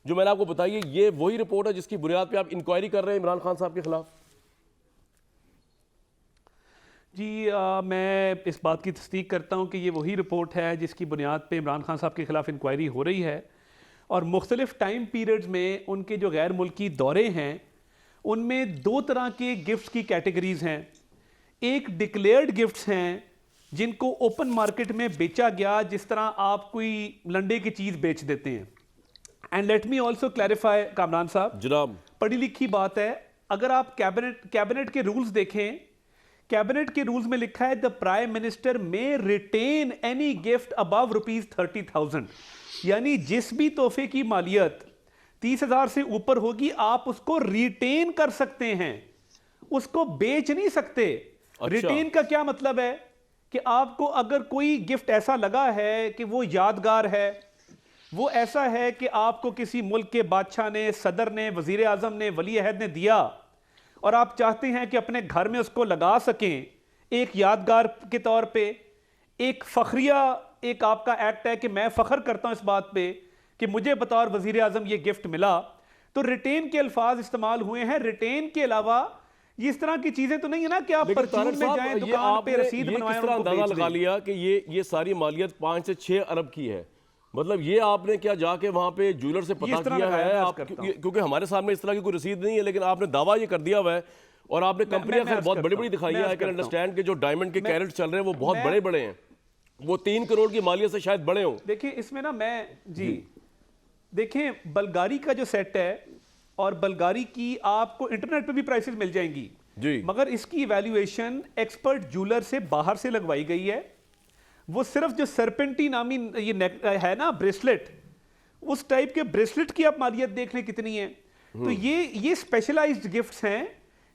जो मैंने आपको बताई है, ये वही रिपोर्ट है जिसकी बुनियाद पे आप इंक्वायरी कर रहे हैं इमरान खान साहब के खिलाफ? जी मैं इस बात की तस्दीक करता हूँ कि ये वही रिपोर्ट है जिसकी बुनियाद पे इमरान खान साहब के खिलाफ इंक्वायरी हो रही है, और मुख्तलिफ टाइम पीरियड्स में उनके जो गैर मुल्की दौरे हैं उनमें दो तरह के गिफ्ट्स की कैटेगरीज हैं। एक डिक्लेयर्ड गिफ्ट्स हैं जिनको ओपन मार्केट में बेचा गया, जिस तरह आप कोई लंडे की चीज़ बेच देते हैं। And let me also clarify Kamran साहब, जनाब पढ़ी लिखी बात है, अगर आप कैबिनेट के रूल्स देखें, कैबिनेट के रूल्स में लिखा है द प्राइम मिनिस्टर में रिटेन एनी गिफ्ट अबव ₹30,000, यानी जिस भी तोहफे की मालियत 30,000 से ऊपर होगी आप उसको रिटेन कर सकते हैं, उसको बेच नहीं सकते। अच्छा। रिटेन का क्या मतलब है कि आपको अगर कोई गिफ्ट ऐसा लगा है कि वो यादगार है, वो ऐसा है कि आपको किसी मुल्क के बादशाह ने, सदर ने, वजीर आजम ने, वली अहद ने दिया, और आप चाहते हैं कि अपने घर में उसको लगा सकें एक यादगार के तौर पे, एक फखरिया, एक आपका एक्ट है कि मैं फख्र करता हूं इस बात पे कि मुझे बतौर वजीर आजम ये गिफ्ट मिला, तो रिटेन के अल्फाज इस्तेमाल हुए हैं। रिटेन के अलावा ये इस तरह की चीजें तो नहीं है ना कि आप परचून में जाएं, दुकान पे रसीद बनवाएं, उनको अंदाजा बेच लगा दें। लिया कि ये सारी मालियत 5 से 6 अरब की है? मतलब ये आपने क्या जाके वहां पे ज्वेलर से पता किया है? आप क्योंकि हमारे सामने इस तरह की कोई रसीद नहीं है, लेकिन आपने दावा ये कर दिया हुआ है, और आपने कंपनियां खैर बहुत बड़ी बड़ी दिखाई है। आई कैन अंडरस्टैंड कि जो डायमंड के कैरेट चल रहे हैं वो बहुत बड़े बड़े हैं, वो 3 करोड़ की मालियत से शायद बड़े हों। देखिए इसमें ना मैं जी देखें, बल्गारी का जो सेट है, और बल्गारी की आपको इंटरनेट पे भी प्राइसेस मिल जाएंगी जी, मगर इसकी इवैल्यूएशन एक्सपर्ट ज्वेलर से बाहर से लगवाई गई है। वो सिर्फ जो सरपेंटी नामी ये है ना ब्रेसलेट, उस टाइप के ब्रेसलेट की आप मालियत देख लें कितनी है। तो ये स्पेशलाइज्ड गिफ्ट्स हैं,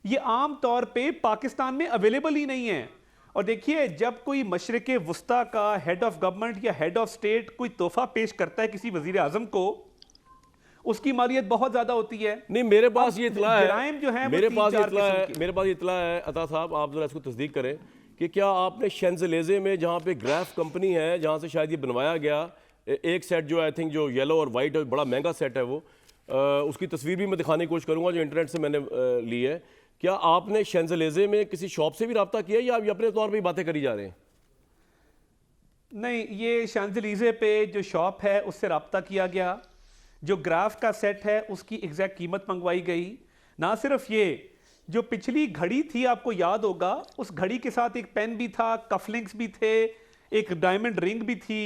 ये आम तौर पे पाकिस्तान में अवेलेबल ही नहीं है। और देखिए, जब कोई मशरिक़ वुस्ता का हेड ऑफ गवर्नमेंट या हेड ऑफ स्टेट कोई तोहफा पेश करता है किसी वजीर आजम को, उसकी मालियत बहुत ज्यादा होती है। नहीं मेरे पास ये इतला है, जो है मेरे पास ये इतला है अता साहब, आप जरा इसको तस्दीक करें कि क्या आपने शैंज़ेलिज़े में जहाँ पे ग्राफ कंपनी है, जहाँ से शायद ये बनवाया गया, एक सेट जो आई थिंक जो येलो और वाइट है, बड़ा महंगा सेट है वो, उसकी तस्वीर भी मैं दिखाने की कोशिश करूँगा जो इंटरनेट से मैंने ली है। क्या आपने शैंज़ेलिज़े में किसी शॉप से भी रब्ता किया या आप अपने तौर पर बातें करी जा रहे हैं? नहीं, ये शैंज़ेलिज़े पे जो शॉप है उससे रब्ता किया गया, जो ग्राफ का सेट है उसकी एग्जैक्ट कीमत मंगवाई गई। ना सिर्फ ये, जो पिछली घड़ी थी आपको याद होगा, उस घड़ी के साथ एक पेन भी था, कफलिंग्स भी थे, एक डायमंड रिंग भी थी।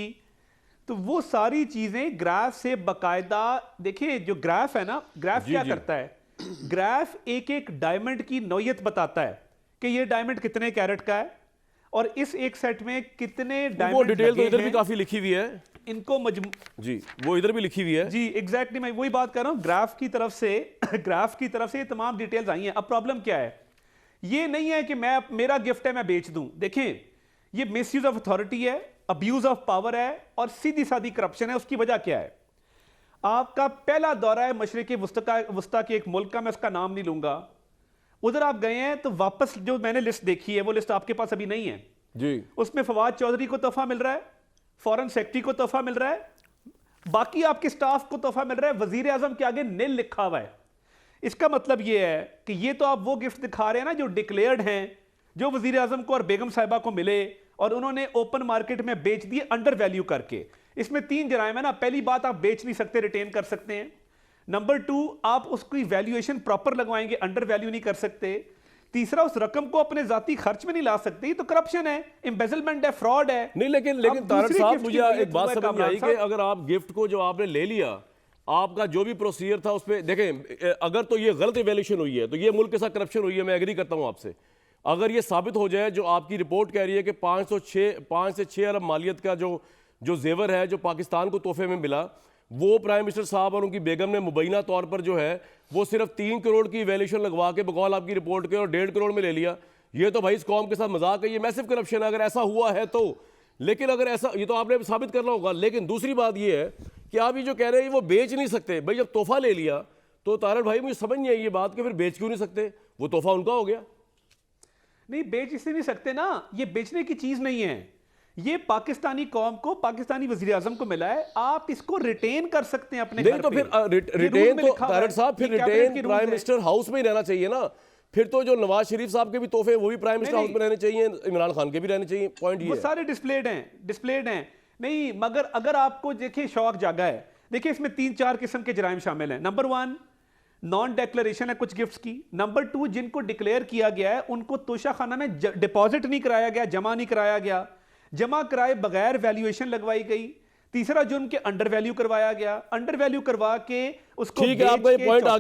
तो वो सारी चीजें ग्राफ से बकायदा, देखिए जो ग्राफ है ना, ग्राफ क्या करता है, ग्राफ एक एक डायमंड की नौयत बताता है कि ये डायमंड कितने कैरेट का है और इस एक सेट में कितने डायमंड। वो डिटेल तो इधर भी काफी लिखी हुई है, इनको जी वो इधर भी लिखी हुई है जी एग्जैक्टली, मैं वही बात कर रहा हूं, ग्राफ की तरफ से ये तमाम डिटेल्स आई हैं। अब प्रॉब्लम क्या है, ये नहीं है कि मेरा गिफ्ट है मैं बेच दूं। देखें, ये मिसयूज ऑफ अथॉरिटी है, अब्यूज ऑफ पावर है, और सीधी सादी करप्शन है। उसकी वजह क्या है, आपका पहला दौरा है मशरिक़ वुस्ता के एक मुल्क का, मैं उसका नाम नहीं लूंगा, उधर आप गए हैं तो वापस जो मैंने लिस्ट देखी है वो लिस्ट आपके पास अभी नहीं है जी, उसमें फवाद चौधरी को तोहफा मिल रहा है, फॉरेन सेक्रेटरी को तोहफा मिल रहा है, बाकी आपके स्टाफ को तोहफा मिल रहा है, वजीर आजम के आगे नील लिखा हुआ है। इसका मतलब यह है कि ये तो आप वो गिफ्ट दिखा रहे हैं ना जो डिक्लेयर्ड हैं, जो वजीर आजम को और बेगम साहिबा को मिले और उन्होंने ओपन मार्केट में बेच दिए अंडर वैल्यू करके। इसमें 3 जराइम है ना, पहली बात आप बेच नहीं सकते, रिटेन कर सकते हैं। नंबर 2, आप उसकी वैल्यूएशन प्रॉपर लगवाएंगे, अंडर वैल्यू नहीं कर सकते। तीसरा, उस रकम को अपने जाती खर्च में नहीं ला सकते, ये तो करप्शन है, एम्बेजलमेंट है, फ्रॉड है। नहीं लेकिन तारक साहब, मुझे एक बात समझ में आई कि अगर आप गिफ्ट को जो आपने ले लिया, आपका जो भी प्रोसीजर था उसपे, देखें अगर तो ये गलत इवैल्यूएशन हुई है तो ये मुल्क के साथ करप्शन हुई है, मैं एग्री करता हूं आपसे। अगर ये साबित हो जाए, जो आपकी रिपोर्ट कह रही है कि 5 से 6 अरब मालियत का जो जेवर है जो पाकिस्तान को तोहफे में मिला, वो प्राइम मिनिस्टर साहब और उनकी बेगम ने मुबैना तौर पर जो है वो सिर्फ 3 करोड़ की वैल्यूएशन लगवा के बकौल आपकी रिपोर्ट के और 1.5 करोड़ में ले लिया, ये तो भाई इस कौम के साथ मजाक है, ये मैसिव करप्शन है अगर ऐसा हुआ है तो। लेकिन अगर ऐसा, ये तो आपने साबित करना होगा। लेकिन दूसरी बात ये है कि आप ये जो कह रहे हैं वो बेच नहीं सकते, भाई जब तोहफा ले लिया तो तारक भाई मुझे समझ नहीं आई ये बात कि फिर बेच क्यों नहीं सकते, वो तोहफा उनका हो गया। नहीं, बेच इसलिए नहीं सकते ना, ये बेचने की चीज नहीं है, ये पाकिस्तानी कौम को, पाकिस्तानी वजीर आजम को मिला है, आप इसको रिटेन कर सकते हैं अपने नहीं घर तो पे। फिर ये रिटेन रूल में तो लिखा हुआ है, तारड़ साहब फिर ये कैबिनेट रिटेन के रूल्स प्राइम हैं। मिनिस्टर हाउस में ही रहना चाहिए ना। फिर तो जो नवाज शरीफ साहब के भी तोहफे हैं वो भी प्राइम मिनिस्टर हाउस में रहने चाहिए, इमरान खान के भी रहने चाहिए। पॉइंट ये वो है। सारे डिस्प्लेड हैं। नहीं, मगर अगर आपको देखिए शौक जागा है, देखिए इसमें 3-4 किस्म के जराइम शामिल हैं। नंबर 1, नॉन डेक्लेरेशन है कुछ गिफ्ट्स की। नंबर 2, जिनको डिक्लेयर किया गया है उनको तोशाखाना में डिपॉजिट नहीं कराया गया, जमा नहीं कराया गया, जमा कराए बगैर वैल्यूएशन लगवाई गई। तीसरा जुर्म के अंडर वैल्यू करवाया गया, अंडर वैल्यू करवा के उसको ठीक है, आपका ये बेच के पॉइंट